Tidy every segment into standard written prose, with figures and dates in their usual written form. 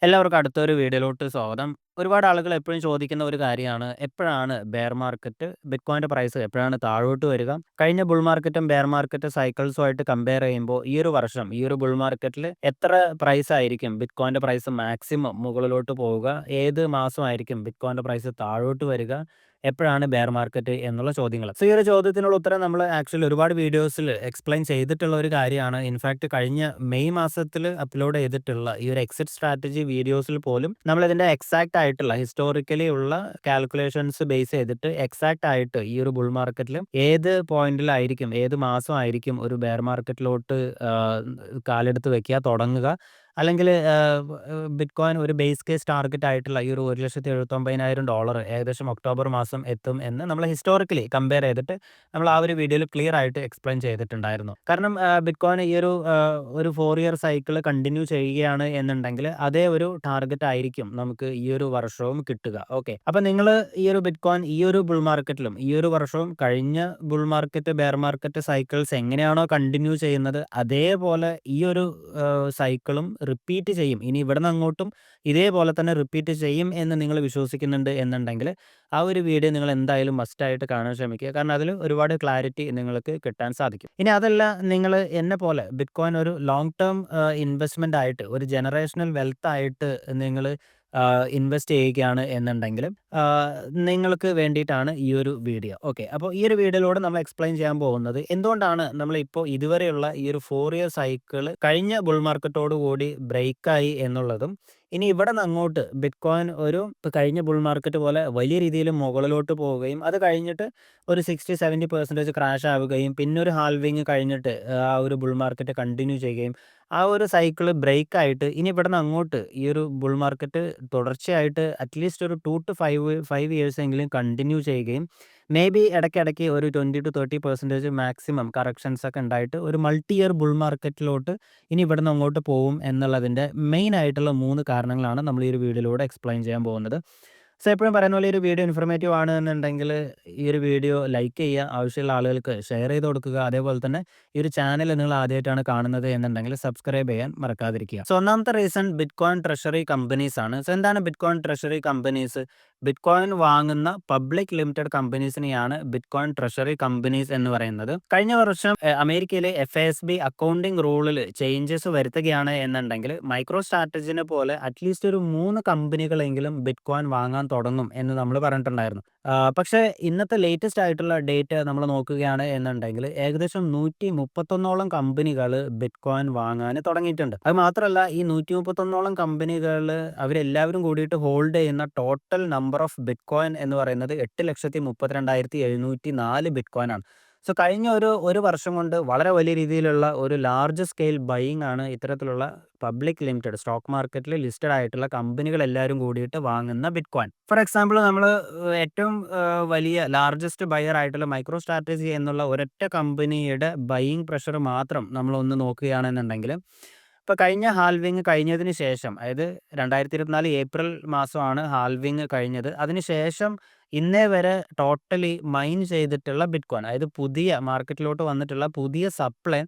എല്ലാവർക്കും അടുത്തൊരു വീഡിയോയിലോട്ട് സ്വാഗതം. ഒരുപാട് ആളുകൾ എപ്പോഴും ചോദിക്കുന്ന ഒരു കാര്യമാണ്, എപ്പോഴാണ് ബെയർ മാർക്കറ്റ്, ബിറ്റ്കോയിൻ്റെ പ്രൈസ് എപ്പോഴാണ് താഴോട്ട് വരിക? കഴിഞ്ഞ ബുൾ മാർക്കറ്റും ബെയർ മാർക്കറ്റ് സൈക്കിൾസുമായിട്ട് കമ്പയർ ചെയ്യുമ്പോൾ ഈ ഒരു വർഷം, ഈ ഒരു ബുൾ മാർക്കറ്റിൽ എത്ര പ്രൈസ് ആയിരിക്കും ബിറ്റ്കോയിൻ്റെ പ്രൈസ് മാക്സിമം മുകളിലോട്ട് പോവുക? ഏത് മാസമായിരിക്കും ബിറ്റ്കോയിൻ്റെ പ്രൈസ് താഴോട്ട് വരിക? എപ്പോഴാണ് ബെയർ മാർക്കറ്റ് എന്നുള്ള ചോദ്യങ്ങൾ. സോ ഈ ഒരു ചോദ്യത്തിനുള്ള ഉത്തരം നമ്മൾ ആക്ച്വലി ഒരുപാട് വീഡിയോസിൽ എക്സ്പ്ലെയിൻ ചെയ്തിട്ടുള്ള ഒരു കാര്യമാണ്. ഇൻഫാക്ട് കഴിഞ്ഞ മെയ് മാസത്തിൽ അപ്ലോഡ് ചെയ്തിട്ടുള്ള ഈ ഒരു എക്സിറ്റ് സ്ട്രാറ്റജി വീഡിയോസിൽ പോലും നമ്മൾ ഇതിന്റെ എക്സാക്ട് ആയിട്ടുള്ള ഹിസ്റ്റോറിക്കലി ഉള്ള കാൽക്കുലേഷൻസ് ബേസ് ചെയ്തിട്ട് എക്സാക്ട് ആയിട്ട് ഈ ഒരു ബുൾ മാർക്കറ്റിൽ ഏത് പോയിന്റിലായിരിക്കും, ഏത് മാസമായിരിക്കും ഒരു ബെയർ മാർക്കറ്റിലോട്ട് കാലെടുത്ത് വെക്കുക, തുടങ്ങുക, അല്ലെങ്കിൽ ബിറ്റ്കോയിൻ ഒരു ബേസ് കേസ് ടാർഗറ്റ് ആയിട്ടുള്ള ഈ ഒരു $1,79,000 ഏകദേശം ഒക്ടോബർ മാസം എത്തും എന്ന് നമ്മൾ ഹിസ്റ്റോറിക്കലി കമ്പയർ ചെയ്തിട്ട് നമ്മൾ ആ ഒരു വീഡിയോയിൽ ക്ലിയർ ആയിട്ട് എക്സ്പ്ലെയിൻ ചെയ്തിട്ടുണ്ടായിരുന്നു. കാരണം ബിറ്റ്കോയിൻ ഈ ഒരു 4 ഇയർ സൈക്കിൾ കണ്ടിന്യൂ ചെയ്യുകയാണ് എന്നുണ്ടെങ്കിൽ അതേ ഒരു ടാർഗറ്റ് ആയിരിക്കും നമുക്ക് ഈ ഒരു വർഷവും കിട്ടുക. ഓക്കെ, അപ്പൊ നിങ്ങൾ ഈ ഒരു ബിറ്റ്കോയിൻ ഈ ഒരു ബുൾ മാർക്കറ്റിലും ഈ ഒരു വർഷവും കഴിഞ്ഞ bull market bear market cycles എങ്ങനെയാണോ കണ്ടിന്യൂ ചെയ്യുന്നത് അതേപോലെ ഈ ഒരു സൈക്കിളും റിപ്പീറ്റ് ചെയ്യും. ഇനി ഇവിടുന്ന് അങ്ങോട്ടും ഇതേപോലെ തന്നെ റിപ്പീറ്റ് ചെയ്യും എന്ന് നിങ്ങൾ വിശ്വസിക്കുന്നുണ്ട് എന്നുണ്ടെങ്കിൽ ആ ഒരു വീഡിയോ നിങ്ങൾ എന്തായാലും മസ്റ്റായിട്ട് കാണാൻ ശ്രമിക്കുക. കാരണം അതിൽ ഒരുപാട് ക്ലാരിറ്റി നിങ്ങൾക്ക് കിട്ടാൻ സാധിക്കും. ഇനി അതല്ല, നിങ്ങൾ എന്നെ പോലെ ബിറ്റ്കോയിൻ ഒരു ലോങ് ടേം ഇൻവെസ്റ്റ്മെന്റ് ആയിട്ട്, ഒരു ജനറേഷണൽ വെൽത്ത് ആയിട്ട് നിങ്ങൾ ഇൻവെസ്റ്റ് ചെയ്യുകയാണ് എന്നുണ്ടെങ്കിൽ നിങ്ങൾക്ക് വേണ്ടിയിട്ടാണ് ഈ ഒരു വീഡിയോ. ഓക്കെ, അപ്പോൾ ഈ ഒരു വീഡിയോയിലൂടെ നമ്മൾ എക്സ്പ്ലെയിൻ ചെയ്യാൻ പോകുന്നത് എന്തുകൊണ്ടാണ് നമ്മളിപ്പോൾ ഇതുവരെയുള്ള ഈ ഒരു 4 ഇയർ സൈക്കിൾ കഴിഞ്ഞ ബുൾ മാർക്കറ്റോട് കൂടി ബ്രേക്കായി എന്നുള്ളതും, ഇനി ഇവിടെ നിന്ന് അങ്ങോട്ട് ബിറ്റ്കോയിൻ ഇപ്പോൾ കഴിഞ്ഞ ബുൾ മാർക്കറ്റ് പോലെ വലിയ രീതിയിൽ മുകളിലോട്ട് പോവുകയും അത് കഴിഞ്ഞിട്ട് ഒരു 60-70% ക്രാഷ് ആവുകയും പിന്നെ ഒരു ഹാൽവിങ് കഴിഞ്ഞിട്ട് ആ ഒരു ബുൾ മാർക്കറ്റ് കണ്ടിന്യൂ ചെയ്യുകയും ആ ഒരു സൈക്കിൾ ബ്രേക്ക് ആയിട്ട് ഇനി ഇവിടെ നിന്ന് അങ്ങോട്ട് ഈ ഒരു ബുൾ മാർക്കറ്റ് തുടർച്ചയായിട്ട് അറ്റ്ലീസ്റ്റ് ഒരു 2 to 5 ഇയേഴ്സ് എങ്കിലും കണ്ടിന്യൂ ചെയ്യുകയും മേ ബി ഇടയ്ക്കിടയ്ക്ക് ഒരു 20-30% മാക്സിമം കറക്ഷൻസ് ഒക്കെ ഉണ്ടായിട്ട് ഒരു മൾട്ടി ഇയർ ബുൾ മാർക്കറ്റിലോട്ട് ഇനി ഇവിടെ നിന്ന് അങ്ങോട്ട് പോകും എന്നുള്ളതിൻ്റെ മെയിൻ ആയിട്ടുള്ള 3 കാരണങ്ങളാണ് നമ്മൾ ഈ ഒരു വീഡിയോയിലൂടെ എക്സ്പ്ലെയിൻ ചെയ്യാൻ പോകുന്നത്. സോ എപ്പോഴും പറയുന്ന പോലെ ഈ ഒരു വീഡിയോ ഇൻഫോർമേറ്റീവ് ആണ് എന്നുണ്ടെങ്കിൽ ഈ ഒരു വീഡിയോ ലൈക്ക് ചെയ്യുക, ആവശ്യമുള്ള ആളുകൾക്ക് ഷെയർ ചെയ്ത് കൊടുക്കുക. അതേപോലെ തന്നെ ഈ ഒരു ചാനൽ നിങ്ങൾ ആദ്യമായിട്ടാണ് കാണുന്നത് എന്നുണ്ടെങ്കിൽ സബ്സ്ക്രൈബ് ചെയ്യാൻ മറക്കാതിരിക്കുക. സോ ഒന്നാമത്തെ റീസൺ ബിറ്റ്കോയിൻ ട്രഷറി കമ്പനീസ് ആണ്. സോ എന്താണ് ബിറ്റ്കോയിൻ ട്രഷറി കമ്പനീസ്? ബിറ്റ്കോയിൻ വാങ്ങുന്ന പബ്ലിക് ലിമിറ്റഡ് കമ്പനീസിനെയാണ് ബിറ്റ്കോയിൻ ട്രഷറി കമ്പനീസ് എന്ന് പറയുന്നത്. കഴിഞ്ഞ വർഷം അമേരിക്കയിലെ FASB അക്കൗണ്ടിംഗ് റൂളിൽ ചേഞ്ചസ് വരുത്തുകയാണ് എന്നുണ്ടെങ്കിൽ മൈക്രോ സ്ട്രാറ്റജിനെ പോലെ അറ്റ്ലീസ്റ്റ് ഒരു 3 കമ്പനികളെങ്കിലും ബിറ്റ്കോയിൻ വാങ്ങാൻ തുടങ്ങും എന്ന് നമ്മൾ പറഞ്ഞിട്ടുണ്ടായിരുന്നു. പക്ഷേ ഇന്നത്തെ ലേറ്റസ്റ്റ് ആയിട്ടുള്ള ഡേറ്റ് നമ്മൾ നോക്കുകയാണ് എന്നുണ്ടെങ്കിൽ ഏകദേശം 131ഓളം കമ്പനികൾ ബിറ്റ്കോയിൻ വാങ്ങാൻ തുടങ്ങിയിട്ടുണ്ട്. അത് മാത്രമല്ല, ഈ 131ഓളം കമ്പനികൾ അവരെല്ലാവരും കൂടിയിട്ട് ഹോൾഡ് ചെയ്യുന്ന ടോട്ടൽ നമ്പർ ഓഫ് ബിറ്റ്കോയിൻ എന്ന് പറയുന്നത് 8,32,704 ബിറ്റ്കോയിൻ ആണ്. സോ കഴിഞ്ഞ ഒരു വർഷം കൊണ്ട് വളരെ വലിയ രീതിയിലുള്ള ഒരു ലാർജ് സ്കെയിൽ ബൈയിങ് ആണ് ഇത്തരത്തിലുള്ള പബ്ലിക് ലിമിറ്റഡ് സ്റ്റോക്ക് മാർക്കറ്റിൽ ലിസ്റ്റഡ് ആയിട്ടുള്ള കമ്പനികൾ എല്ലാവരും കൂടിയിട്ട് വാങ്ങുന്ന ബിറ്റ്കോയിൻ. ഫോർ എക്സാമ്പിൾ, നമ്മൾ ഏറ്റവും വലിയ ലാർജസ്റ്റ് ബയർ ആയിട്ടുള്ള മൈക്രോ സ്ട്രാറ്റജി എന്നുള്ള ഒരൊറ്റ കമ്പനിയുടെ ബൈയിങ് പ്രഷർ മാത്രം നമ്മളൊന്ന് നോക്കുകയാണെന്നുണ്ടെങ്കിൽ ഇപ്പോൾ കഴിഞ്ഞ ഹാൽവിങ് കഴിഞ്ഞതിന് ശേഷം, അതായത് 2024 ഏപ്രിൽ മാസമാണ് ഹാൽവിങ് കഴിഞ്ഞത്. അതിനുശേഷം ഇന്നേ വരെ ടോട്ടലി മൈൻ ചെയ്തിട്ടുള്ള ബിറ്റ്കോയിൻ, അതായത് പുതിയ മാർക്കറ്റിലോട്ട് വന്നിട്ടുള്ള പുതിയ സപ്ലൈ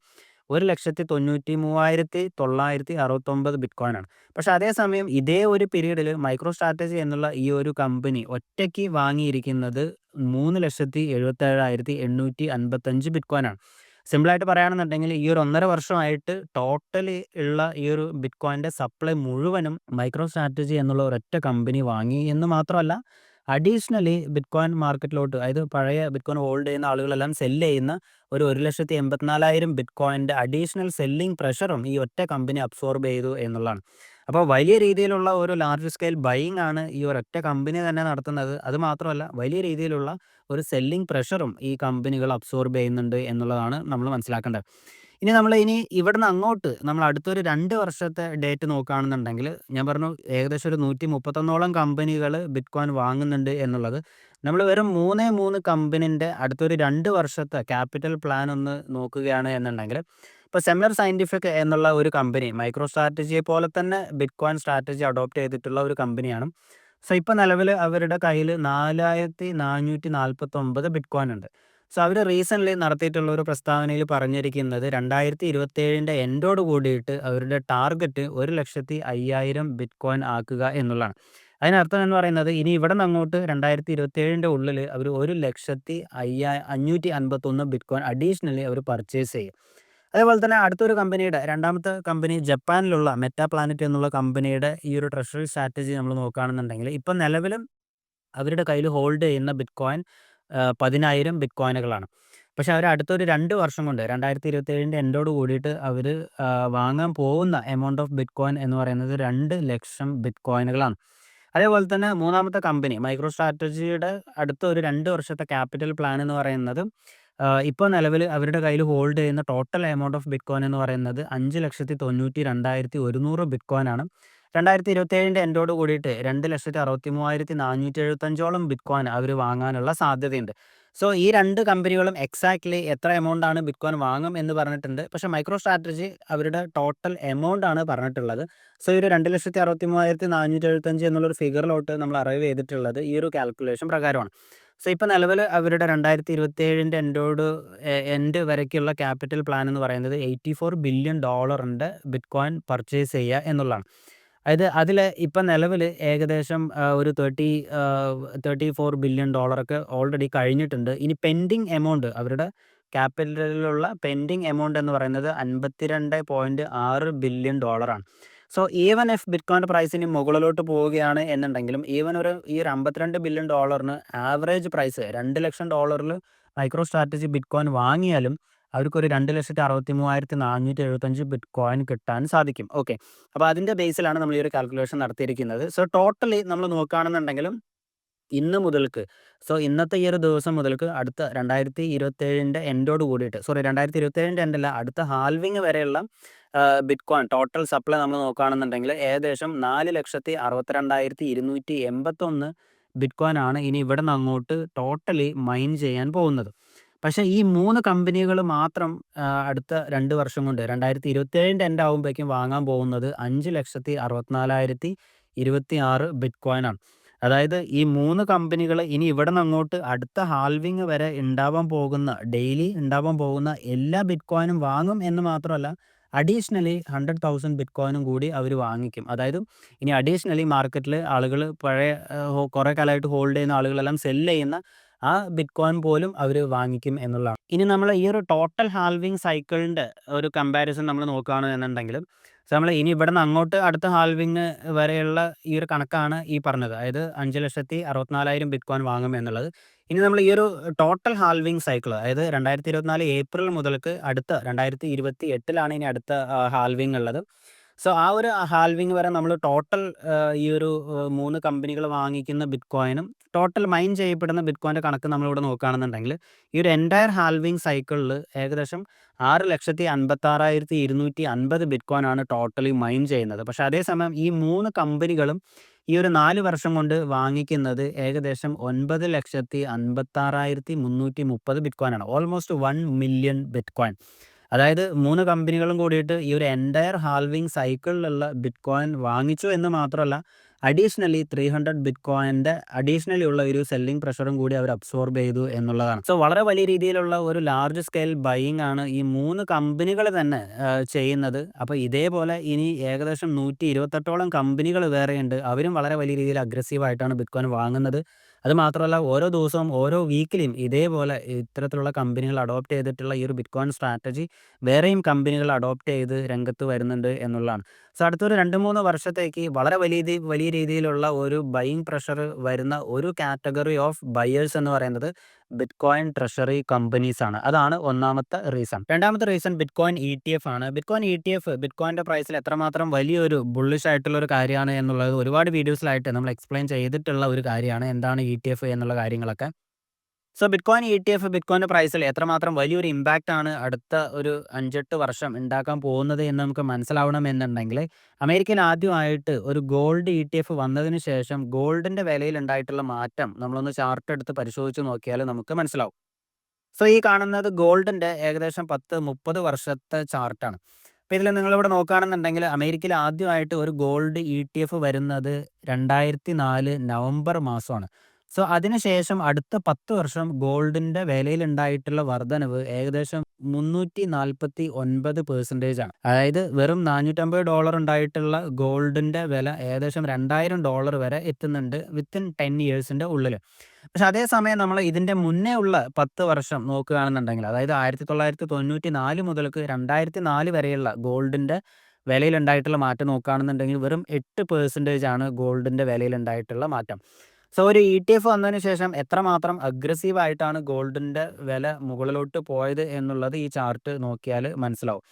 1,93,969 ബിറ്റ്കോയിൻ ആണ്. പക്ഷെ അതേസമയം ഇതേ ഒരു പീരീഡിൽ മൈക്രോ സ്ട്രാറ്റജി എന്നുള്ള ഈ ഒരു കമ്പനി ഒറ്റയ്ക്ക് വാങ്ങിയിരിക്കുന്നത് 3,77,855 ബിറ്റ്കോയിൻ ആണ്. സിമ്പിളായിട്ട് പറയുകയാണെന്നുണ്ടെങ്കിൽ ഈ ഒരു 1.5 വർഷമായിട്ട് ടോട്ടലി ഉള്ള ഈ ഒരു ബിറ്റ്കോയിൻ്റെ സപ്ലൈ മുഴുവനും മൈക്രോ സ്ട്രാറ്റജി എന്നുള്ള ഒരൊറ്റ കമ്പനി വാങ്ങി എന്ന് മാത്രമല്ല, അഡീഷണലി ബിറ്റ്കോയിൻ മാർക്കറ്റിലോട്ട്, അതായത് പഴയ ബിറ്റ്കോയിൻ ഹോൾഡ് ചെയ്യുന്ന ആളുകളെല്ലാം സെല്ല് ചെയ്യുന്ന ഒരു 1,84,000 ബിറ്റ്കോയിൻ്റെ അഡീഷണൽ സെല്ലിംഗ് പ്രഷറും ഈ ഒറ്റ കമ്പനി അബ്സോർബ് ചെയ്തു എന്നുള്ളതാണ്. അപ്പോൾ വലിയ രീതിയിലുള്ള ഒരു ലാർജ് സ്കെയിൽ ബൈയിങ് ആണ് ഈ ഒരൊറ്റ കമ്പനി തന്നെ നടത്തുന്നത്. അത് മാത്രമല്ല, വലിയ രീതിയിലുള്ള ഒരു സെല്ലിംഗ് പ്രഷറും ഈ കമ്പനികൾ അബ്സോർബ് ചെയ്യുന്നുണ്ട് എന്നുള്ളതാണ് നമ്മൾ മനസ്സിലാക്കേണ്ടത്. ഇനി ഇവിടുന്ന് അങ്ങോട്ട് നമ്മൾ അടുത്തൊരു 2 വർഷത്തെ ഡേറ്റ് നോക്കുകയാണെന്നുണ്ടെങ്കിൽ, ഞാൻ പറഞ്ഞു ഏകദേശം ഒരു 131ഓളം കമ്പനികൾ ബിറ്റ്കോയിൻ വാങ്ങുന്നുണ്ട് എന്നുള്ളത്. നമ്മൾ വെറും 3 കമ്പനിൻ്റെ അടുത്തൊരു 2 വർഷത്തെ ക്യാപിറ്റൽ പ്ലാൻ ഒന്ന് നോക്കുകയാണ് എന്നുണ്ടെങ്കിൽ, ഇപ്പോൾ സെമിലർ സയൻറ്റിഫിക് എന്നുള്ള ഒരു കമ്പനി മൈക്രോ സ്ട്രാറ്റജിയെ പോലെ തന്നെ ബിറ്റ്കോയിൻ സ്ട്രാറ്റജി അഡോപ്റ്റ് ചെയ്തിട്ടുള്ള ഒരു കമ്പനിയാണ്. സോ ഇപ്പോൾ നിലവിൽ അവരുടെ കയ്യിൽ 4,449 ബിറ്റ്കോയിൻ ഉണ്ട്. സോ അവർ റീസെൻ്റ്ലി നടത്തിയിട്ടുള്ള ഒരു പ്രസ്താവനയിൽ പറഞ്ഞിരിക്കുന്നത് 2027 എൻഡോട് കൂടിയിട്ട് അവരുടെ ടാർഗറ്റ് 1,05,000 ബിറ്റ്കോയിൻ ആക്കുക എന്നുള്ളതാണ്. അതിനർത്ഥം എന്ന് പറയുന്നത് ഇനി ഇവിടുന്ന് അങ്ങോട്ട് 2027 ഉള്ളിൽ അവർ 1,05,551 ബിറ്റ്കോയിൻ അഡീഷണലി അവർ പർച്ചേസ് ചെയ്യും. അതേപോലെ തന്നെ അടുത്തൊരു കമ്പനിയുടെ രണ്ടാമത്തെ കമ്പനി ജപ്പാനിലുള്ള മെറ്റാ പ്ലാനറ്റ് എന്നുള്ള കമ്പനിയുടെ ഈ ഒരു ട്രഷറി സ്ട്രാറ്റജി നമ്മൾ നോക്കുകയാണെന്നുണ്ടെങ്കിൽ ഇപ്പം നിലവിലും അവരുടെ കയ്യിൽ ഹോൾഡ് ചെയ്യുന്ന ബിറ്റ്കോയിൻ 10,000 ബിറ്റ്കോയിനുകളാണ്. പക്ഷേ അവർ അടുത്തൊരു 2 വർഷം കൊണ്ട് 2027 എൻഡോട് കൂടിയിട്ട് അവർ വാങ്ങാൻ പോകുന്ന എമൗണ്ട് ഓഫ് ബിറ്റ്കോയിൻ എന്ന് പറയുന്നത് 2,00,000 ബിറ്റ്കോയിനുകളാണ്. അതേപോലെ തന്നെ മൂന്നാമത്തെ കമ്പനി മൈക്രോ സ്ട്രാറ്റജിയുടെ അടുത്ത ഒരു 2 വർഷത്തെ ക്യാപിറ്റൽ പ്ലാൻ എന്ന് പറയുന്നത് ഇപ്പോൾ നിലവിൽ അവരുടെ കയ്യിൽ ഹോൾഡ് ചെയ്യുന്ന ടോട്ടൽ എമൗണ്ട് ഓഫ് ബിറ്റ്കോയിൻ എന്ന് പറയുന്നത് 5,92,100 ബിറ്റ്കോയിനാണ്. 2027 എൻഡോട് കൂടിയിട്ട് 2,63,475 ബിറ്റ്കോയിൻ അവർ വാങ്ങാനുള്ള സാധ്യതയുണ്ട്. സോ ഈ 2 കമ്പനികളും എക്സാക്ട്ലി എത്ര എമൗണ്ടാണ് ബിറ്റ്കോയിൻ വാങ്ങും എന്ന് പറഞ്ഞിട്ടുണ്ട്. പക്ഷേ മൈക്രോ സ്ട്രാറ്റജി അവരുടെ ടോട്ടൽ എമൗണ്ട് ആണ് പറഞ്ഞിട്ടുള്ളത്. സോ ഈ ഒരു 2,63,475 എന്നുള്ളൊരു ഫിഗറിലോട്ട് നമ്മൾ അറൈവ് ചെയ്തിട്ടുള്ളത് ഈ ഒരു കാൽക്കുലേഷൻ പ്രകാരമാണ്. സോ ഇപ്പോൾ നിലവിൽ അവരുടെ 2027 എൻഡ് വരയ്ക്കുള്ള ക്യാപിറ്റൽ പ്ലാൻ എന്ന് പറയുന്നത് $84 ബില്യൺ ബിറ്റ്കോയിൻ പർച്ചേസ് ചെയ്യുക എന്നുള്ളതാണ്. അതായത് അതിൽ ഇപ്പം നിലവിൽ ഏകദേശം ഒരു 34 ബില്യൺ ഒക്കെ ഓൾറെഡി കഴിഞ്ഞിട്ടുണ്ട്. ഇനി പെൻഡിങ് എമൗണ്ട് അവരുടെ ക്യാപിറ്റലിലുള്ള പെൻഡിങ് എമൗണ്ട് എന്ന് പറയുന്നത് 52.6 ബില്യൺ ആണ്. സോ ഈവൻ ഇഫ് ബിറ്റ്കോയിൻ്റെ പ്രൈസ് ഇനി മുകളിലോട്ട് പോവുകയാണ് എന്നുണ്ടെങ്കിലും ഈവൻ ഈ ഒരു 52 billion average price $2,00,000 MicroStrategy bitcoin വാങ്ങിയാലും അവർക്കൊരു 2,63,475 ബിറ്റ്കോയിൻ കിട്ടാൻ സാധിക്കും. ഓക്കെ. അപ്പോൾ അതിൻ്റെ ബേസിലാണ് നമ്മൾ ഈ ഒരു കാൽക്കുലേഷൻ നടത്തിയിരിക്കുന്നത്. സോ ടോട്ടലി നമ്മൾ നോക്കുകയാണെന്നുണ്ടെങ്കിലും ഇന്ന് മുതൽക്ക് ഇന്നത്തെ ഈ ഒരു ദിവസം മുതൽക്ക് അടുത്ത 2027 എൻഡോട് കൂടിയിട്ട് 2027 എൻഡല്ല അടുത്ത ഹാൽവിങ് വരെയുള്ള ബിറ്റ്കോയിൻ ടോട്ടൽ സപ്ലൈ നമ്മൾ നോക്കുകയാണെന്നുണ്ടെങ്കിൽ ഏകദേശം 4,62,281 ബിറ്റ്കോയിൻ ആണ് ഇനി ഇവിടെ നിന്ന് അങ്ങോട്ട് ടോട്ടലി മൈൻ ചെയ്യാൻ പോകുന്നത്. പക്ഷേ ഈ 3 കമ്പനികൾ മാത്രം അടുത്ത 2 വർഷം കൊണ്ട് 2027 എൻഡ് ആകുമ്പോഴേക്കും വാങ്ങാൻ പോകുന്നത് 5,64,026 ബിറ്റ്കോയിനാണ്. അതായത് ഈ 3 കമ്പനികൾ ഇനി ഇവിടെ നിന്ന് അങ്ങോട്ട് അടുത്ത ഹാൽവിങ് വരെ ഡെയിലി ഉണ്ടാവാൻ പോകുന്ന എല്ലാ ബിറ്റ്കോയിനും വാങ്ങും എന്ന് മാത്രമല്ല അഡീഷണലി 100,000 ബിറ്റ്കോയിനും കൂടി അവർ വാങ്ങിക്കും. അതായത് ഇനി അഡീഷണലി മാർക്കറ്റിൽ ആളുകൾ പഴയ കുറേ കാലമായിട്ട് ഹോൾഡ് ചെയ്യുന്ന ആളുകളെല്ലാം സെല്ല് ചെയ്യുന്ന ആ ബിറ്റ്കോയിൻ പോലും അവർ വാങ്ങിക്കും എന്നുള്ളതാണ്. ഇനി നമ്മൾ ഈ ഒരു ടോട്ടൽ ഹാൽവിങ് സൈക്കിളിൻ്റെ ഒരു കമ്പാരിസൺ നമ്മൾ നോക്കുകയാണ് എന്നുണ്ടെങ്കിൽ നമ്മൾ ഇനി ഇവിടെ നിന്ന് അങ്ങോട്ട് അടുത്ത ഹാൽവിങ് വരെയുള്ള ഈ ഒരു കണക്കാണ് ഈ പറഞ്ഞത്. അതായത് 5,64,000 ബിറ്റ്കോയിൻ വാങ്ങും എന്നുള്ളത്. ഇനി നമ്മൾ ഈ ഒരു ടോട്ടൽ ഹാൽവിങ് സൈക്കിൾ അതായത് 2024 ഏപ്രിൽ മുതൽക്ക് അടുത്ത 2028 ഇനി അടുത്ത ഹാൽവിങ് ഉള്ളത്. സോ ആ ഒരു ഹാൽവിങ് വരെ നമ്മൾ ടോട്ടൽ ഈ ഒരു 3 കമ്പനികൾ വാങ്ങിക്കുന്ന ബിറ്റ്കോയിനും ടോട്ടൽ മൈൻ ചെയ്യപ്പെടുന്ന ബിറ്റ്കോയിൻ്റെ കണക്ക് നമ്മളിവിടെ നോക്കുകയാണെന്നുണ്ടെങ്കിൽ ഈ ഒരു എൻറ്റയർ ഹാൽവിങ് സൈക്കിളിൽ ഏകദേശം 6,56,250 ബിറ്റ്കോയിൻ ആണ് ടോട്ടലി മൈൻ ചെയ്യുന്നത്. പക്ഷേ അതേസമയം ഈ 3 കമ്പനികളും ഈ ഒരു 4 വർഷം കൊണ്ട് വാങ്ങിക്കുന്നത് ഏകദേശം 9,56,330 ബിറ്റ്കോയിൻ ആണ്. Almost 1 million bitcoin. അതായത് 3 കമ്പനികളും കൂടിയിട്ട് ഈ ഒരു എൻറ്റയർ ഹാൽവിങ് സൈക്കിളിലുള്ള ബിറ്റ്കോയിൻ വാങ്ങിച്ചു എന്ന് മാത്രമല്ല അഡീഷണലി 300 ബിറ്റ്കോയിൻ്റെ അഡീഷണലി ഉള്ള ഒരു സെല്ലിംഗ് പ്രഷറും കൂടി അവർ അബ്സോർബ് ചെയ്തു എന്നുള്ളതാണ്. സോ വളരെ വലിയ രീതിയിലുള്ള ഒരു ലാർജ് സ്കെയിൽ ബൈയിങ് ആണ് ഈ 3 കമ്പനികൾ തന്നെ ചെയ്യുന്നത്. അപ്പോൾ ഇതേപോലെ ഇനി ഏകദേശം 128ഓളം കമ്പനികൾ വേറെയുണ്ട്. അവരും വളരെ വലിയ രീതിയിൽ അഗ്രസീവായിട്ടാണ് ബിറ്റ്കോയിൻ വാങ്ങുന്നത്. അത് മാത്രമല്ല ഓരോ ദിവസവും ഓരോ വീക്കിലും ഇതേപോലെ ഇത്തരത്തിലുള്ള കമ്പനികൾ അഡോപ്റ്റ് ചെയ്തിട്ടുള്ള ഈ ഒരു ബിറ്റ്കോയിൻ സ്ട്രാറ്റജി വേറെയും കമ്പനികൾ അഡോപ്റ്റ് ചെയ്ത് രംഗത്ത് വരുന്നുണ്ട് എന്നുള്ളതാണ്. സോ അടുത്തൊരു 2-3 വർഷത്തേക്ക് വളരെ വലിയ രീതിയിലുള്ള ഒരു ബൈയിങ് പ്രഷർ വരുന്ന ഒരു കാറ്റഗറി ഓഫ് ബയേഴ്സ് എന്ന് പറയുന്നത് ബിറ്റ്കോയിൻ ട്രഷറി കമ്പനീസ് ആണ്. അതാണ് ഒന്നാമത്തെ റീസൺ. രണ്ടാമത്തെ റീസൺ ബിറ്റ്കോയിൻ ETF ആണ്. ബിറ്റ്കോയിൻ ETF ബിറ്റ്കോയിൻ്റെ പ്രൈസിൽ എത്രമാത്രം വലിയൊരു ബുള്ളിഷ് ആയിട്ടുള്ള ഒരു കാര്യമാണ് എന്നുള്ളത് ഒരുപാട് വീഡിയോസിലായിട്ട് നമ്മൾ എക്സ്പ്ലെയിൻ ചെയ്തിട്ടുള്ള ഒരു കാര്യമാണ്. എന്താണ് ETF എന്നുള്ള കാര്യങ്ങളൊക്കെ. സോ ബിറ്റ്കോയിൻ ETF ബിറ്റ്കോയിൻ്റെ പ്രൈസിൽ എത്രമാത്രം വലിയൊരു ഇമ്പാക്റ്റ് ആണ് അടുത്ത ഒരു 5-8 വർഷം ഉണ്ടാക്കാൻ പോകുന്നത് എന്ന് നമുക്ക് മനസ്സിലാവണമെന്നുണ്ടെങ്കിൽ അമേരിക്കയിൽ ആദ്യമായിട്ട് ഒരു ഗോൾഡ് ETF വന്നതിന് ശേഷം ഗോൾഡിൻ്റെ വിലയിൽ ഉണ്ടായിട്ടുള്ള മാറ്റം നമ്മളൊന്ന് ചാർട്ട് എടുത്ത് പരിശോധിച്ച് നോക്കിയാൽ നമുക്ക് മനസ്സിലാവും. സോ ഈ കാണുന്നത് ഗോൾഡിൻ്റെ ഏകദേശം 10-30 വർഷത്തെ ചാർട്ടാണ്. അപ്പോൾ ഇതിൽ നിങ്ങളിവിടെ നോക്കുകയാണെന്നുണ്ടെങ്കിൽ അമേരിക്കയിൽ ആദ്യമായിട്ട് ഒരു ഗോൾഡ് ETF വരുന്നത് 2004 നവംബർ മാസമാണ്. സോ അതിനുശേഷം അടുത്ത 10 വർഷം ഗോൾഡിന്റെ വിലയിലുണ്ടായിട്ടുള്ള വർധനവ് ഏകദേശം 349% ആണ്. അതായത് വെറും $450 ഉണ്ടായിട്ടുള്ള ഗോൾഡിന്റെ വില ഏകദേശം $2000 വരെ എത്തുന്നുണ്ട് വിത്തിൻ 10 ഇയേഴ്സിന്റെ ഉള്ളില്. പക്ഷെ അതേസമയം നമ്മൾ ഇതിന്റെ മുന്നേ ഉള്ള 10 വർഷം നോക്കുകയാണെന്നുണ്ടെങ്കിൽ, അതായത് 1994 മുതൽക്ക് 2004 വരെയുള്ള ഗോൾഡിന്റെ വിലയിലുണ്ടായിട്ടുള്ള മാറ്റം നോക്കുകയാണെന്നുണ്ടെങ്കിൽ വെറും 8% ആണ് ഗോൾഡിന്റെ വിലയിലുണ്ടായിട്ടുള്ള മാറ്റം. സോ ഒരു ETF വന്നതിന് ശേഷം എത്രമാത്രം അഗ്രസീവ് ആയിട്ടാണ് ഗോൾഡിന്റെ വില മുകളിലോട്ട് പോയത് എന്നുള്ളത് ഈ ചാർട്ട് നോക്കിയാൽ മനസ്സിലാവും.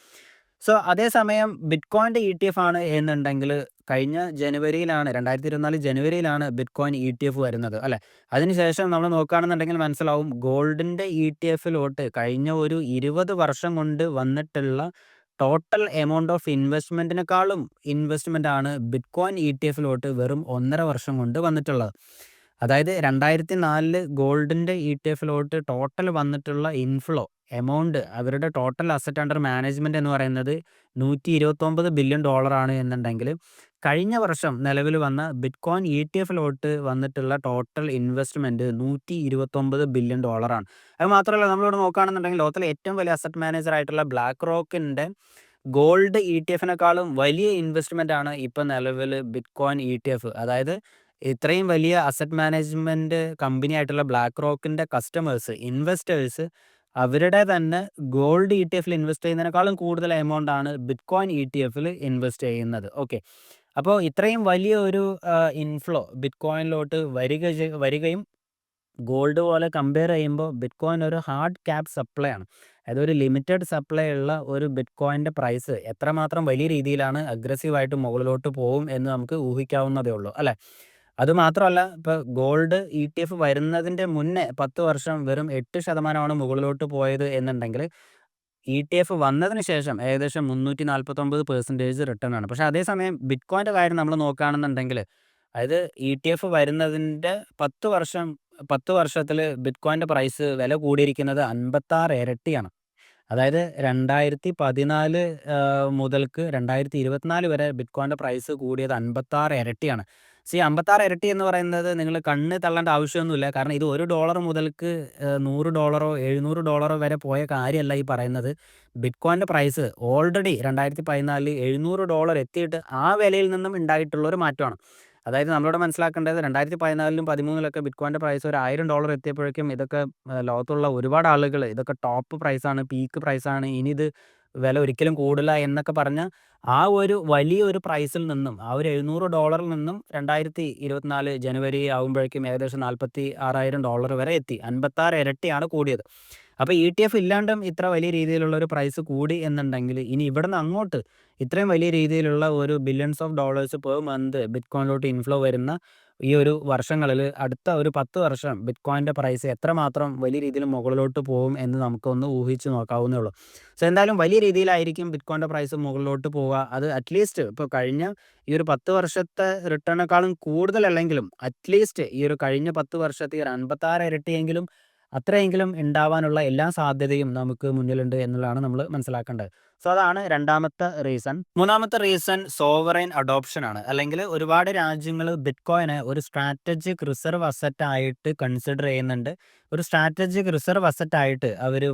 സോ അതേസമയം ബിറ്റ്കോയിന്റെ ETF ആണ് എന്നുണ്ടെങ്കിൽ കഴിഞ്ഞ ജനുവരിയിലാണ് 2024 ജനുവരിയിലാണ് ബിറ്റ്കോയിൻ ETF വരുന്നത് അല്ലെ. അതിനുശേഷം നമ്മൾ നോക്കുകയാണെന്നുണ്ടെങ്കിൽ മനസ്സിലാവും ഗോൾഡിന്റെ ETF കഴിഞ്ഞ ഒരു 20 വർഷം കൊണ്ട് വന്നിട്ടുള്ള ടോട്ടൽ എമൗണ്ട് ഓഫ് ഇൻവെസ്റ്റ്മെന്റിനെക്കാളും ഇൻവെസ്റ്റ്മെന്റ് ആണ് ബിറ്റ്കോയിൻ ETF വെറും 1.5 വർഷം കൊണ്ട് വന്നിട്ടുള്ളത്. അതായത് 2004 ഗോൾഡിന്റെ ETF ടോട്ടൽ വന്നിട്ടുള്ള ഇൻഫ്ലോ എമൗണ്ട്, അവരുടെ ടോട്ടൽ അസറ്റ് അണ്ടർ മാനേജ്മെന്റ് എന്ന് പറയുന്നത് $129 ബില്യൺ ആണ് എന്നുണ്ടെങ്കിൽ, കഴിഞ്ഞ വർഷം നിലവിൽ വന്ന ബിറ്റ്കോയിൻ ETF വന്നിട്ടുള്ള ടോട്ടൽ ഇൻവെസ്റ്റ്മെന്റ് $129 ബില്യൺ ആണ്. അത് മാത്രമല്ല, നമ്മളിവിടെ നോക്കുകയാണെന്നുണ്ടെങ്കിൽ ലോകത്തിലെ ഏറ്റവും വലിയ അസറ്റ് മാനേജർ ആയിട്ടുള്ള ബ്ലാക്ക് റോക്കിന്റെ ഗോൾഡ് ETF വലിയ ഇൻവെസ്റ്റ്മെന്റ് ആണ് ഇപ്പൊ നിലവിൽ ബിറ്റ്കോയിൻ ETF. അതായത് ഇത്രയും വലിയ അസറ്റ് മാനേജ്മെന്റ് കമ്പനി ആയിട്ടുള്ള ബ്ലാക്ക് റോക്കിന്റെ കസ്റ്റമേഴ്സ്, ഇൻവെസ്റ്റേഴ്സ് അവരുടെ തന്നെ ഗോൾഡ് ETF ഇൻവെസ്റ്റ് ചെയ്യുന്നതിനേക്കാളും കൂടുതൽ എമൗണ്ട് ആണ് ബിറ്റ്കോയിൻ ETF ഇൻവെസ്റ്റ് ചെയ്യുന്നത്. ഓക്കെ, അപ്പോൾ ഇത്രയും വലിയ ഒരു ഇൻഫ്ലോ ബിറ്റ്കോയിനിലോട്ട് വരികയും ഗോൾഡ് പോലെ കമ്പയർ ചെയ്യുമ്പോൾ ബിറ്റ്കോയിൻ ഒരു ഹാർഡ് ക്യാപ് സപ്ലൈ ആണ്. അതായത് ഒരു ലിമിറ്റഡ് സപ്ലൈ ഉള്ള ഒരു ബിറ്റ്കോയിന്റെ പ്രൈസ് എത്രമാത്രം വലിയ രീതിയിലാണ് അഗ്രസീവായിട്ട് മുകളിലോട്ട് പോകും എന്ന് നമുക്ക് ഊഹിക്കാവുന്നതേ ഉള്ളൂ അല്ലെ. അതുമാത്രമല്ല, ഇപ്പോൾ ഗോൾഡ് ETF വരുന്നതിന്റെ മുന്നേ 10 വർഷം വെറും 8% മുകളിലോട്ട് പോയത് എന്നുണ്ടെങ്കിൽ, ETF വന്നതിന് ശേഷം ഏകദേശം 349% റിട്ടേൺ ആണ്. പക്ഷെ അതേസമയം ബിറ്റ്കോയിന്റെ കാര്യം നമ്മൾ നോക്കുകയാണെന്നുണ്ടെങ്കിൽ, അതായത് ETF വരുന്നതിന്റെ 10 വർഷത്തിൽ ബിറ്റ്കോയിന്റെ പ്രൈസ് വില കൂടിയിരിക്കുന്നത് 56 ഇരട്ടിയാണ്. അതായത് 2014 മുതൽക്ക് 2024 വരെ ബിറ്റ്കോയിന്റെ പ്രൈസ് കൂടിയത് 56 ഇരട്ടിയാണ്. 56 ഇരട്ടി എന്ന് പറയുന്നത് നിങ്ങൾ കണ്ണ് തള്ളേണ്ട ആവശ്യമൊന്നുമില്ല. കാരണം ഇത് $1 മുതൽക്ക് $100 $700 വരെ പോയ കാര്യമല്ല ഈ പറയുന്നത്. ബിറ്റ്കോയിന്റെ പ്രൈസ് ഓൾറെഡി 2014 $700 എത്തിയിട്ട് ആ വിലയിൽ നിന്നും ഉണ്ടായിട്ടുള്ള ഒരു മാറ്റമാണ്. അതായത് നമ്മളിവിടെ മനസ്സിലാക്കേണ്ടത് 2014 13 ബിറ്റ്കോയിന്റെ പ്രൈസ് ഒരു $1000 എത്തിയപ്പോഴേക്കും ഇതൊക്കെ ലോകത്തുള്ള ഒരുപാട് ആളുകൾ ഇതൊക്കെ ടോപ്പ് പ്രൈസാണ്, പീക്ക് പ്രൈസാണ്, ഇനി ഇത് വില ഒരിക്കലും കൂടില്ല എന്നൊക്കെ പറഞ്ഞ ആ ഒരു വലിയൊരു പ്രൈസിൽ നിന്നും, ആ ഒരു $700 നിന്നും 2024 ജനുവരി ആകുമ്പോഴേക്കും ഏകദേശം $46,000 വരെ എത്തി. 56 ഇരട്ടിയാണ് കൂടിയത്. അപ്പോൾ ETF ഇല്ലാണ്ടും ഇത്ര വലിയ രീതിയിലുള്ള ഒരു പ്രൈസ് കൂടി എന്നുണ്ടെങ്കിൽ, ഇനി ഇവിടുന്ന് അങ്ങോട്ട് ഇത്രയും വലിയ രീതിയിലുള്ള ഒരു billions of dollars per month ബിറ്റ്കോയിനിലോട്ട് ഇൻഫ്ലോ വരുന്ന ഈ ഒരു വർഷങ്ങളിൽ, അടുത്ത ഒരു 10 വർഷം ബിറ്റ്കോയിന്റെ പ്രൈസ് എത്രമാത്രം വലിയ രീതിയിൽ മുകളിലോട്ട് പോകും എന്ന് നമുക്കൊന്ന് ഊഹിച്ച് നോക്കാവുന്നേ ഉള്ളൂ. സോ എന്തായാലും വലിയ രീതിയിലായിരിക്കും ബിറ്റ്കോയിന്റെ പ്രൈസ് മുകളിലോട്ട് പോവുക. അത് അറ്റ്ലീസ്റ്റ് ഇപ്പോൾ കഴിഞ്ഞ ഈ ഒരു 10 വർഷത്തെ റിട്ടേണിനേക്കാളും കൂടുതലല്ലെങ്കിലും അറ്റ്ലീസ്റ്റ് ഈ ഒരു കഴിഞ്ഞ 10 വർഷത്തെ 56 ഇരട്ടിയെങ്കിലും അത്രയെങ്കിലും ഉണ്ടാവാനുള്ള എല്ലാ സാധ്യതയും നമുക്ക് മുന്നിലുണ്ട് എന്നുള്ളതാണ് നമ്മൾ മനസ്സിലാക്കേണ്ടത്. സോ അതാണ് രണ്ടാമത്തെ റീസൺ. മൂന്നാമത്തെ റീസൺ സോവറൈൻ അഡോപ്ഷൻ ആണ്. അല്ലെങ്കിൽ ഒരുപാട് രാജ്യങ്ങൾ ബിറ്റ്കോയിനെ ഒരു സ്ട്രാറ്റജിക് റിസർവ് അസറ്റ് ആയിട്ട് കൺസിഡർ ചെയ്യുന്നുണ്ട്. ഒരു സ്ട്രാറ്റജിക് റിസർവ് അസറ്റ് ആയിട്ട് അവർ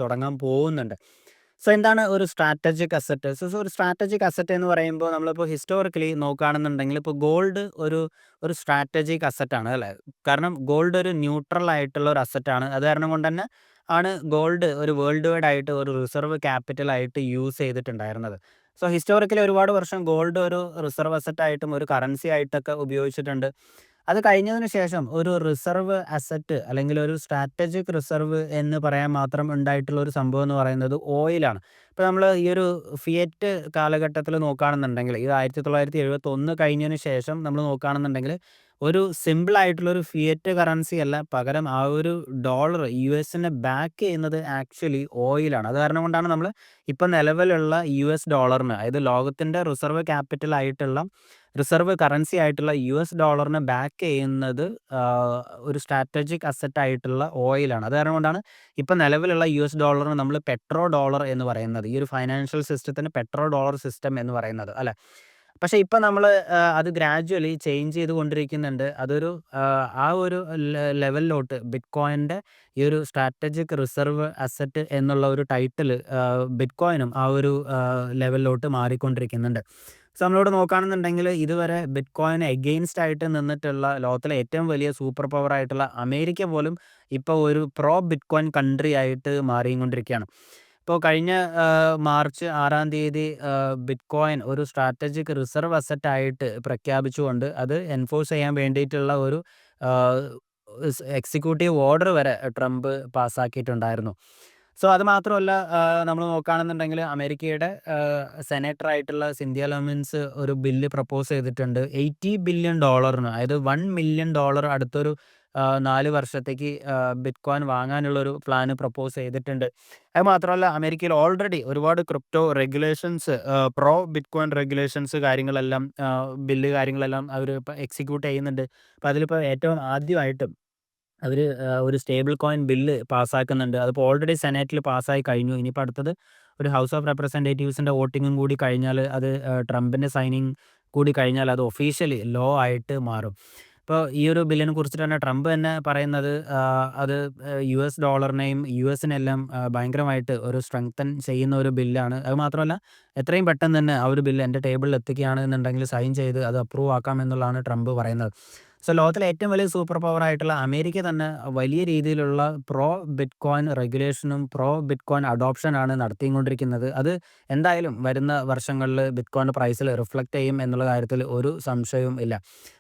തുടങ്ങാൻ പോകുന്നുണ്ട്. സോ എന്താണ് ഒരു സ്ട്രാറ്റജിക് അസറ്റ്? ഒരു സ്ട്രാറ്റജിക് അസറ്റ് എന്ന് പറയുമ്പോൾ നമ്മളിപ്പോൾ ഹിസ്റ്റോറിക്കലി നോക്കുകയാണെന്നുണ്ടെങ്കിൽ, ഇപ്പോൾ ഗോൾഡ് ഒരു സ്ട്രാറ്റജിക് അസറ്റ് ആണ് അല്ലേ. കാരണം ഗോൾഡ് ഒരു ന്യൂട്രൽ ആയിട്ടുള്ള ഒരു അസറ്റ് ആണ്. അത് കാരണം കൊണ്ട് തന്നെ ആണ് ഗോൾഡ് ഒരു വേൾഡ് വൈഡ് ആയിട്ട് ഒരു റിസർവ് ക്യാപിറ്റൽ ആയിട്ട് യൂസ് ചെയ്തിട്ടുണ്ടായിരുന്നത്. സോ ഹിസ്റ്റോറിക്കലി ഒരുപാട് വർഷം ഗോൾഡ് ഒരു റിസർവ് അസറ്റ് ആയിട്ടും ഒരു കറൻസി ആയിട്ടൊക്കെ ഉപയോഗിച്ചിട്ടുണ്ട്. അത് കഴിഞ്ഞതിന് ശേഷം ഒരു റിസർവ് അസറ്റ് അല്ലെങ്കിൽ ഒരു സ്ട്രാറ്റജിക് റിസർവ് എന്ന് പറയാൻ മാത്രം ഉണ്ടായിട്ടുള്ള ഒരു സംഭവം എന്ന് പറയുന്നത് ഓയിലാണ്. ഇപ്പോൾ നമ്മൾ ഈ ഒരു ഫിയറ്റ് കാലഘട്ടത്തിൽ നോക്കുകയാണെന്നുണ്ടെങ്കിൽ, ഇത് 1971 കഴിഞ്ഞതിന് ശേഷം നമ്മൾ നോക്കുകയാണെന്നുണ്ടെങ്കിൽ, ഒരു സിമ്പിൾ ആയിട്ടുള്ള ഒരു ഫിയറ്റ് കറൻസി അല്ല, പകരം ആ ഒരു ഡോളർ US ബാക്ക് ചെയ്യുന്നത് ആക്ച്വലി ഓയിലാണ്. അത് കാരണം കൊണ്ടാണ് നമ്മൾ ഇപ്പം നിലവിലുള്ള US ഡോളറിന്, അതായത് ലോകത്തിൻ്റെ റിസർവ് കറൻസി ആയിട്ടുള്ള US ഡോളറിനെ ബാക്ക് ചെയ്യുന്നത് ഒരു സ്ട്രാറ്റജിക് അസറ്റ് ആയിട്ടുള്ള ഓയിലാണ്. അത് കാരണം കൊണ്ടാണ് ഇപ്പം നിലവിലുള്ള US ഡോളറിന് നമ്മൾ പെട്രോ ഡോളർ എന്ന് പറയുന്നത്. ഈ ഒരു ഫൈനാൻഷ്യൽ സിസ്റ്റത്തിന് പെട്രോ ഡോളർ സിസ്റ്റം എന്ന് പറയുന്നത് അല്ലേ. പക്ഷെ ഇപ്പൊ നമ്മള് അത് ഗ്രാജ്വലി ചേഞ്ച് ചെയ്തുകൊണ്ടിരിക്കുന്നുണ്ട്. അതൊരു ആ ഒരു ലെവലിലോട്ട് ബിറ്റ്കോയിന്റെ ഈ ഒരു സ്ട്രാറ്റജിക് റിസർവ് അസറ്റ് എന്നുള്ള ഒരു ടൈറ്റിൽ ബിറ്റ്കോയിനും ആ ഒരു ലെവലിലോട്ട് മാറിക്കൊണ്ടിരിക്കുന്നുണ്ട്. സോ നമ്മളിവിടെ നോക്കുകയാണെന്നുണ്ടെങ്കിൽ ഇതുവരെ ബിറ്റ്കോയിന് എഗെയിൻസ്റ്റ് ആയിട്ട് നിന്നിട്ടുള്ള ലോകത്തിലെ ഏറ്റവും വലിയ സൂപ്പർ പവർ ആയിട്ടുള്ള അമേരിക്ക പോലും ഇപ്പോൾ ഒരു പ്രോ ബിറ്റ്കോയിൻ കൺട്രി ആയിട്ട് മാറിക്കൊണ്ടിരിക്കുകയാണ്. ഇപ്പോൾ കഴിഞ്ഞ മാർച്ച് 6-ാം തീയതി ബിറ്റ്കോയിൻ ഒരു സ്ട്രാറ്റജിക് റിസർവ് അസറ്റ് ആയിട്ട് പ്രഖ്യാപിച്ചുകൊണ്ട് അത് എൻഫോഴ്സ് ചെയ്യാൻ വേണ്ടിയിട്ടുള്ള ഒരു എക്സിക്യൂട്ടീവ് ഓർഡർ വരെ ട്രംപ് പാസ്സാക്കിയിട്ടുണ്ടായിരുന്നു. സോ അത് മാത്രമല്ല, നമ്മൾ നോക്കുകയാണെന്നുണ്ടെങ്കിൽ അമേരിക്കയുടെ സെനറ്റർ ആയിട്ടുള്ള സിന്ധ്യ ലമൻസ് ഒരു ബില്ല് പ്രപ്പോസ് ചെയ്തിട്ടുണ്ട് $80 ബില്യൺ, അതായത് $1 മില്യൺ അടുത്തൊരു 4 വർഷത്തേക്ക് ബിറ്റ്കോയിൻ വാങ്ങാനുള്ളൊരു പ്ലാന് പ്രപ്പോസ് ചെയ്തിട്ടുണ്ട്. അത് മാത്രമല്ല, അമേരിക്കയിൽ ഓൾറെഡി ഒരുപാട് crypto regulations, pro bitcoin regulations കാര്യങ്ങളെല്ലാം, ബില്ല് കാര്യങ്ങളെല്ലാം അവർ ഇപ്പോൾ എക്സിക്യൂട്ട് ചെയ്യുന്നുണ്ട്. അപ്പോൾ അതിലിപ്പോൾ ഏറ്റവും ആദ്യമായിട്ട് അവർ ഒരു സ്റ്റേബിൾ കോയിൻ ബില്ല് പാസ്സാക്കുന്നുണ്ട്. അതിപ്പോൾ ഓൾറെഡി സെനറ്റിൽ പാസ്സായി കഴിഞ്ഞു. ഇനിയിപ്പോൾ അടുത്തത് ഒരു ഹൗസ് ഓഫ് റെപ്രസെൻറ്റേറ്റീവ്സിൻ്റെ വോട്ടിങ്ങും കൂടി കഴിഞ്ഞാൽ അത് ട്രംപിൻ്റെ സൈനിങ് കൂടി കഴിഞ്ഞാൽ അത് ഒഫീഷ്യലി ലോ ആയിട്ട് മാറും. ഇപ്പോൾ ഈ ഒരു ബില്ലിനെ കുറിച്ചിട്ട് തന്നെ ട്രംപ് തന്നെ പറയുന്നത് അത് യുഎസ് ഡോളറിനെയും യുഎസിനെല്ലാം ഭയങ്കരമായിട്ട് ഒരു സ്ട്രെങ്തൻ ചെയ്യുന്ന ഒരു ബില്ലാണ്. അത് മാത്രമല്ല, എത്രയും പെട്ടെന്ന് തന്നെ ആ ഒരു ബില്ല് എൻ്റെ ടേബിളിൽ എത്തിക്കുകയാണെന്നുണ്ടെങ്കിൽ സൈൻ ചെയ്ത് അത് അപ്രൂവ് ആക്കാം എന്നുള്ളതാണ് ട്രംപ് പറയുന്നത്. സോ ലോകത്തിലെ ഏറ്റവും വലിയ സൂപ്പർ പവർ ആയിട്ടുള്ള അമേരിക്ക തന്നെ വലിയ രീതിയിലുള്ള പ്രോ ബിറ്റ്കോയിൻ റെഗുലേഷനും പ്രോ ബിറ്റ്കോയിൻ അഡോപ്ഷനാണ് നടത്തിക്കൊണ്ടിരിക്കുന്നത്. അത് എന്തായാലും വരുന്ന വർഷങ്ങളിൽ ബിറ്റ്കോയിൻ്റെ പ്രൈസിൽ റിഫ്ലക്റ്റ് ചെയ്യും എന്നുള്ള കാര്യത്തിൽ ഒരു സംശയവും ഇല്ല.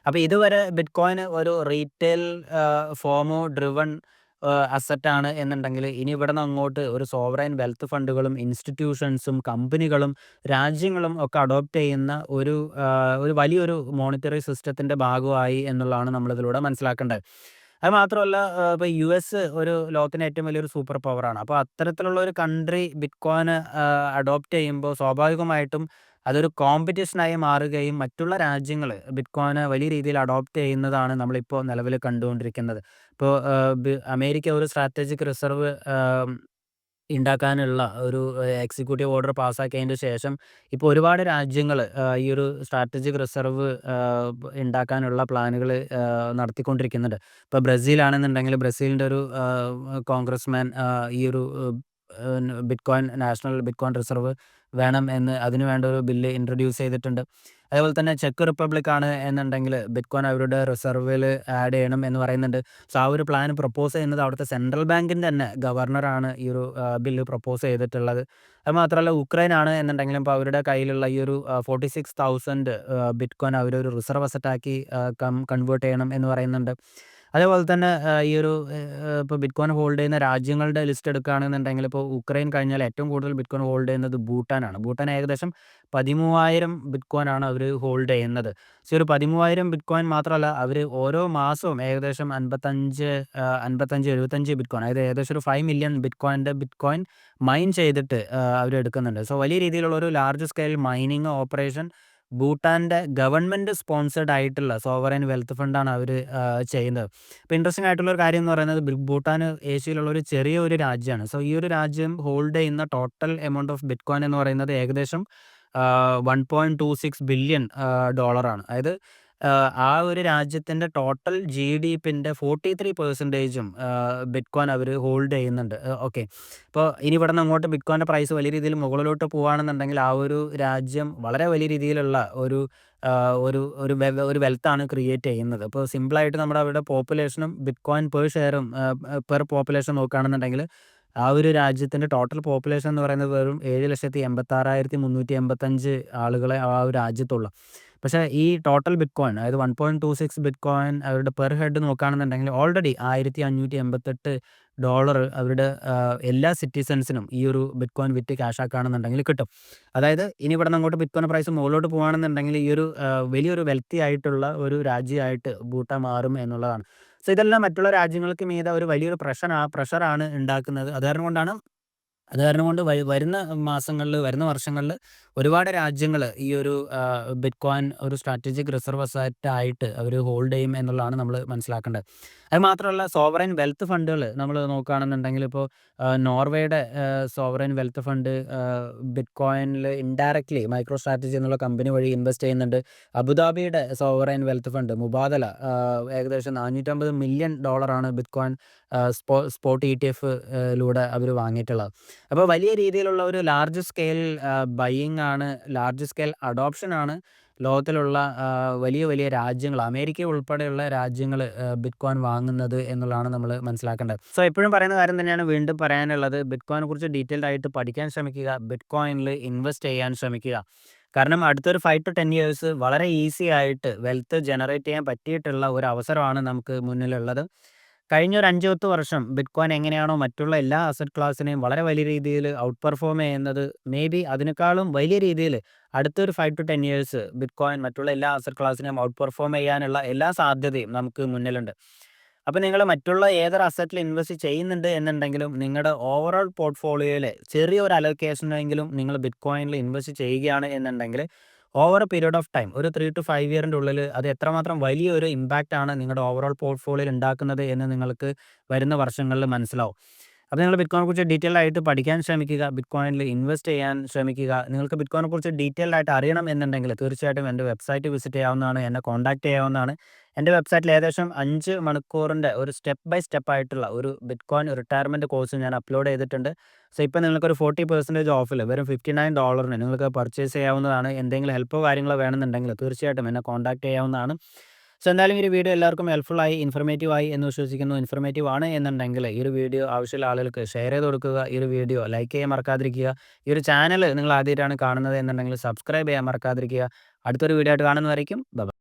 അപ്പോൾ ഇതുവരെ ബിറ്റ്കോയിൻ ഒരു റീറ്റെയിൽ ഫോമോ ഡ്രിവൺ അസറ്റാണ് എന്നുണ്ടെങ്കിൽ, ഇനി ഇവിടുന്ന് അങ്ങോട്ട് ഒരു സോവറൈൻ വെൽത്ത് ഫണ്ടുകളും ഇൻസ്റ്റിറ്റ്യൂഷൻസും കമ്പനികളും രാജ്യങ്ങളും ഒക്കെ അഡോപ്റ്റ് ചെയ്യുന്ന ഒരു വലിയൊരു മോണിറ്ററി സിസ്റ്റത്തിൻ്റെ ഭാഗമായി എന്നുള്ളതാണ് നമ്മളിതിലൂടെ മനസ്സിലാക്കേണ്ടത്. അത് മാത്രമല്ല, ഇപ്പോൾ യുഎസ് ഒരു ലോകത്തിലെ ഏറ്റവും വലിയൊരു സൂപ്പർ പവറാണ്. അപ്പോൾ അത്തരത്തിലുള്ള ഒരു കൺട്രി ബിറ്റ്കോയിന് അഡോപ്റ്റ് ചെയ്യുമ്പോൾ സ്വാഭാവികമായിട്ടും അതൊരു കോമ്പറ്റീഷനായി മാറുകയും മറ്റുള്ള രാജ്യങ്ങൾ ബിറ്റ്കോയിനെ വലിയ രീതിയിൽ അഡോപ്റ്റ് ചെയ്യുന്നതാണ് നമ്മളിപ്പോൾ നിലവിൽ കണ്ടുകൊണ്ടിരിക്കുന്നത്. ഇപ്പോൾ അമേരിക്ക ഒരു സ്ട്രാറ്റജിക് റിസർവ് ഉണ്ടാക്കാനുള്ള ഒരു എക്സിക്യൂട്ടീവ് ഓർഡർ പാസ്സാക്കിയതിൻ്റെ ശേഷം ഇപ്പോൾ ഒരുപാട് രാജ്യങ്ങൾ ഈ ഒരു സ്ട്രാറ്റജിക് റിസർവ് ഉണ്ടാക്കാനുള്ള പ്ലാനുകൾ നടത്തിക്കൊണ്ടിരിക്കുന്നുണ്ട്. ഇപ്പോൾ ബ്രസീലാണെന്നുണ്ടെങ്കിൽ ബ്രസീലിൻ്റെ ഒരു കോൺഗ്രസ്മാൻ ഈ ഒരു ബിറ്റ്കോയിൻ നാഷണൽ ബിറ്റ്കോയിൻ റിസർവ് വേണം എന്ന് അതിനു വേണ്ട ഒരു ബില്ല് ഇൻട്രൊഡ്യൂസ് ചെയ്തിട്ടുണ്ട്. അതേപോലെ തന്നെ ചെക്ക് റിപ്പബ്ലിക് ആണ് എന്നുണ്ടെങ്കിൽ ബിറ്റ്കോയിൻ അവരുടെ റിസർവിൽ ആഡ് ചെയ്യണം എന്ന് പറയുന്നുണ്ട്. സോ ആ ഒരു പ്ലാൻ പ്രപ്പോസ് ചെയ്യുന്നത് അവിടുത്തെ സെൻട്രൽ ബാങ്കിൻ്റെ തന്നെ ഗവർണറാണ് ഈ ഒരു ബില്ല് പ്രപ്പോസ് ചെയ്തിട്ടുള്ളത്. അത് മാത്രമല്ല, ഉക്രൈൻ ആണ് എന്നുണ്ടെങ്കിലും ഇപ്പോൾ അവരുടെ കയ്യിലുള്ള ഈ ഒരു 46,000 ബിറ്റ്കോയിൻ അവരൊരു റിസർവ് അസറ്റാക്കി കൺവേർട്ട് ചെയ്യണം എന്ന് പറയുന്നുണ്ട്. അതേപോലെ തന്നെ ഈ ഒരു ഇപ്പോൾ ബിറ്റ്കോയിൻ ഹോൾഡ് ചെയ്യുന്ന രാജ്യങ്ങളുടെ ലിസ്റ്റ് എടുക്കുകയാണെന്നുണ്ടെങ്കിൽ, ഇപ്പോൾ ഉക്രൈൻ കഴിഞ്ഞാൽ ഏറ്റവും കൂടുതൽ ബിറ്റ്കോയിൻ ഹോൾഡ് ചെയ്യുന്നത് ഭൂട്ടാനാണ്. ഭൂട്ടാൻ ഏകദേശം 13,000 ബിറ്റ്കോയിൻ ആണ് അവർ ഹോൾഡ് ചെയ്യുന്നത്. സോ ഒരു 13,000 ബിറ്റ്കോയിൻ മാത്രമല്ല, അവർ ഓരോ മാസവും ഏകദേശം 75 ബിറ്റ്കോയിൻ, അതായത് ഏകദേശം ഒരു 5 മില്യൺ ബിറ്റ്കോയിൻ മൈൻ ചെയ്തിട്ട് അവർ എടുക്കുന്നുണ്ട്. സോ വലിയ രീതിയിലുള്ള ഒരു ലാർജ് സ്കെയിൽ മൈനിങ് ഓപ്പറേഷൻ ഭൂട്ടാൻ്റെ ഗവൺമെൻറ് സ്പോൺസേഡ് ആയിട്ടുള്ള സോവറൈൻ വെൽത്ത് ഫണ്ടാണ് അവർ ചെയ്യുന്നത്. ഇപ്പോൾ ഇൻട്രസ്റ്റിംഗ് ആയിട്ടുള്ള ഒരു കാര്യം എന്ന് പറയുന്നത്, ഭൂട്ടാൻ ഏഷ്യയിലുള്ള ഒരു ചെറിയ ഒരു രാജ്യമാണ്. സോ ഈ ഒരു രാജ്യം ഹോൾഡ് ചെയ്യുന്ന ടോട്ടൽ എമൗണ്ട് ഓഫ് ബിറ്റ്കോയിൻ എന്ന് പറയുന്നത് ഏകദേശം $1.26 ബില്യൺ ഡോളറാണ്. അതായത് ആ ഒരു രാജ്യത്തിൻ്റെ ടോട്ടൽ GDPൻ്റെ 43% ബിറ്റ്കോയിൻ അവർ ഹോൾഡ് ചെയ്യുന്നുണ്ട്. ഓക്കെ, ഇപ്പോൾ ഇനി ഇവിടെ നിന്ന് അങ്ങോട്ട് ബിറ്റ്കോയിൻ്റെ പ്രൈസ് വലിയ രീതിയിൽ മുകളിലോട്ട് പോകുകയാണെന്നുണ്ടെങ്കിൽ ആ ഒരു രാജ്യം വളരെ വലിയ രീതിയിലുള്ള ഒരു ഒരു വെൽത്താണ് ക്രിയേറ്റ് ചെയ്യുന്നത്. ഇപ്പോൾ സിമ്പിളായിട്ട് നമ്മുടെ അവിടെ പോപ്പുലേഷനും ബിറ്റ്കോയിൻ പെർ ഷെയറും പെർ പോപ്പുലേഷൻ നോക്കുകയാണെന്നുണ്ടെങ്കിൽ ആ ഒരു രാജ്യത്തിൻ്റെ ടോട്ടൽ പോപ്പുലേഷൻ എന്ന് പറയുന്നത് വെറും 7,86,385 ആളുകളെ ആ ഒരു രാജ്യത്തുള്ളൂ. പക്ഷേ ഈ ടോട്ടൽ ബിറ്റ്കോയിൻ, അതായത് 1.26 ബിറ്റ്കോയിൻ അവരുടെ പെർ ഹെഡ് നോക്കുകയാണെന്നുണ്ടെങ്കിൽ ഓൾറെഡി $1,587 അവരുടെ എല്ലാ സിറ്റിസൺസിനും ഈ ഒരു ബിറ്റ്കോയിൻ വിറ്റ് ക്യാഷ് ആക്കുകയാണെന്നുണ്ടെങ്കിൽ കിട്ടും. അതായത് ഇനി ഇവിടെ നിന്ന് അങ്ങോട്ട് ബിറ്റ്കോയിൻ പ്രൈസ് മുകളിലോട്ട് പോകുകയാണെന്നുണ്ടെങ്കിൽ ഈ ഒരു വലിയൊരു വെൽത്തി ആയിട്ടുള്ള ഒരു രാജ്യമായിട്ട് ഭൂട്ടാൻ മാറും എന്നുള്ളതാണ്. സോ ഇതെല്ലാം മറ്റുള്ള രാജ്യങ്ങൾക്ക് മീതെ ഒരു വലിയൊരു പ്രഷറാണ് ഉണ്ടാക്കുന്നത്. അത് കാരണം കൊണ്ടാണ് അത് കാരണം കൊണ്ട് വരുന്ന മാസങ്ങളിൽ, വരുന്ന വർഷങ്ങളിൽ ഒരുപാട് രാജ്യങ്ങൾ ഈ ഒരു ബിറ്റ്കോയിൻ ഒരു സ്ട്രാറ്റജിക് റിസർവ് അസറ്റ് ആയിട്ട് അവർ ഹോൾഡ് ചെയ്യും എന്നുള്ളതാണ് നമ്മൾ മനസ്സിലാക്കേണ്ടത്. അത് മാത്രമല്ല, സോവറൈൻ വെൽത്ത് ഫണ്ടുകൾ നമ്മൾ നോക്കുകയാണെന്നുണ്ടെങ്കിൽ ഇപ്പോൾ നോർവേയുടെ സോവറൈൻ വെൽത്ത് ഫണ്ട് ബിറ്റ്കോയിനിൽ ഇൻഡയറക്ട്ലി മൈക്രോ സ്ട്രാറ്റജി എന്നുള്ള കമ്പനി വഴി ഇൻവെസ്റ്റ് ചെയ്യുന്നുണ്ട്. അബുദാബിയുടെ സോവറൈൻ വെൽത്ത് ഫണ്ട് മുബാദല ഏകദേശം $450 മില്യൺ ബിറ്റ്കോയിൻ സ്പോട്ട് ETF ലൂടെ അവർ വാങ്ങിയിട്ടുള്ളത്. അപ്പോൾ വലിയ രീതിയിലുള്ള ഒരു ലാർജ് സ്കെയിൽ ബൈയിങ് ആണ്, ലാർജ് സ്കെയിൽ അഡോപ്ഷൻ ആണ് ലോകത്തിലുള്ള വലിയ വലിയ രാജ്യങ്ങൾ, അമേരിക്ക ഉൾപ്പെടെയുള്ള രാജ്യങ്ങൾ ബിറ്റ്കോയിൻ വാങ്ങുന്നത് എന്നുള്ളതാണ് നമ്മൾ മനസ്സിലാക്കേണ്ടത്. സോ എപ്പോഴും പറയുന്ന കാര്യം തന്നെയാണ് വീണ്ടും പറയാനുള്ളത്, ബിറ്റ്കോയിനെ കുറിച്ച് ഡീറ്റെയിൽഡ് ആയിട്ട് പഠിക്കാൻ ശ്രമിക്കുക, ബിറ്റ്കോയിനിൽ ഇൻവെസ്റ്റ് ചെയ്യാൻ ശ്രമിക്കുക. കാരണം അടുത്തൊരു 5 to 10 years വളരെ ഈസി ആയിട്ട് വെൽത്ത് ജനറേറ്റ് ചെയ്യാൻ പറ്റിയിട്ടുള്ള ഒരു അവസരമാണ് നമുക്ക് മുന്നിലുള്ളത്. കഴിഞ്ഞ ഒരു 5-10 വർഷം ബിറ്റ്കോയിൻ എങ്ങനെയാണോ മറ്റുള്ള എല്ലാ അസറ്റ് ക്ലാസ്സിനെയും വളരെ വലിയ രീതിയിൽ ഔട്ട് പെർഫോം ചെയ്യുന്നത്, മേ ബി അതിനേക്കാളും വലിയ രീതിയിൽ അടുത്തൊരു 5 to 10 years ബിറ്റ്കോയിൻ മറ്റുള്ള എല്ലാ അസറ്റ് ക്ലാസ്സിനെയും ഔട്ട് പെർഫോം ചെയ്യാനുള്ള എല്ലാ സാധ്യതയും നമുക്ക് മുന്നിലുണ്ട്. അപ്പോൾ നിങ്ങൾ മറ്റുള്ള ഏതൊരു അസറ്റിൽ ഇൻവെസ്റ്റ് ചെയ്യുന്നുണ്ട് എന്നുണ്ടെങ്കിലും നിങ്ങളുടെ ഓവറോൾ പോർട്ട്ഫോളിയോയിലെ ചെറിയൊരു അലോക്കേഷനെങ്കിലും നിങ്ങൾ ബിറ്റ്കോയിനിൽ ഇൻവെസ്റ്റ് ചെയ്യുകയാണ് എന്നുണ്ടെങ്കിൽ over A period of time, ഒരു 3 to 5 year ഉള്ളിൽ അത് എത്രമാത്രം വലിയൊരു ഇമ്പാക്റ്റ് ആണ് നിങ്ങളുടെ ഓവറോൾ പോർട്ട്ഫോളിയോയിൽ ഉണ്ടാക്കുന്നത് എന്ന് നിങ്ങൾക്ക് വരുന്ന വർഷങ്ങളിൽ മനസ്സിലാവും. അപ്പോൾ നിങ്ങൾ ബിറ്റ്കോയിനെ കുറിച്ച് ഡീറ്റെയിൽ ആയിട്ട് പഠിക്കാൻ ശ്രമിക്കുക, ബിറ്റ്കോയിനിൽ ഇൻവെസ്റ്റ് ചെയ്യാൻ ശ്രമിക്കുക. നിങ്ങൾക്ക് ബിറ്റ്കോയിനെ കുറിച്ച് ഡീറ്റെയിൽ ആയിട്ട് അറിയണം എന്നുണ്ടെങ്കിൽ തീർച്ചയായിട്ടും എൻ്റെ വെബ്സൈറ്റ് വിസിറ്റ് ചെയ്യാവുന്നതാണ്, എന്നെ കോൺടാക്ട് ചെയ്യാവുന്നതാണ്. എൻ്റെ വെബ്സൈറ്റിൽ ഏകദേശം 5 മണിക്കൂറിൻ്റെ ഒരു സ്റ്റെപ്പ് ബൈ സ്റ്റെപ്പ് ആയിട്ടുള്ള ഒരു ബിറ്റ്കോയിൻ റിട്ടയർമെൻറ്റ് കോഴ്സ് ഞാൻ അപ്ലോഡ് ചെയ്തിട്ടുണ്ട്. സോ ഇപ്പോൾ നിങ്ങൾക്കൊരു 40% ഓഫിൽ വെറും $59 നിങ്ങൾക്ക് പർച്ചേസ് ചെയ്യാവുന്നതാണ്. എന്തെങ്കിലും ഹെൽപ്പോ കാര്യങ്ങളോ വേണമെന്നുണ്ടെങ്കിൽ തീർച്ചയായിട്ടും എന്നെ കോൺടാക്ട് ചെയ്യാവുന്നതാണ്. സോ എന്തായാലും ഈ ഒരു വീഡിയോ എല്ലാവർക്കും ഹെൽപ്ഫുള്ളായി, ഇൻഫർമേറ്റീവ് ആയി എന്ന് വിശ്വസിക്കുന്നു. ഇൻഫർമേറ്റീവ് ആണ് എന്നുണ്ടെങ്കിൽ ഈ ഒരു വീഡിയോ ആവശ്യമുള്ള ആളുകൾക്ക് ഷെയർ ചെയ്ത് കൊടുക്കുക. ഈ ഒരു വീഡിയോ ലൈക്ക് ചെയ്യാൻ മറക്കാതിരിക്കുക. ഈ ഒരു ചാനൽ നിങ്ങൾ ആദ്യമായിട്ടാണ് കാണുന്നത് എന്നുണ്ടെങ്കിൽ സബ്സ്ക്രൈബ് ചെയ്യാൻ മറക്കാതിരിക്കുക. അടുത്തൊരു വീഡിയോ ആയിട്ട് കാണുന്നതായിരിക്കും. ബൈ.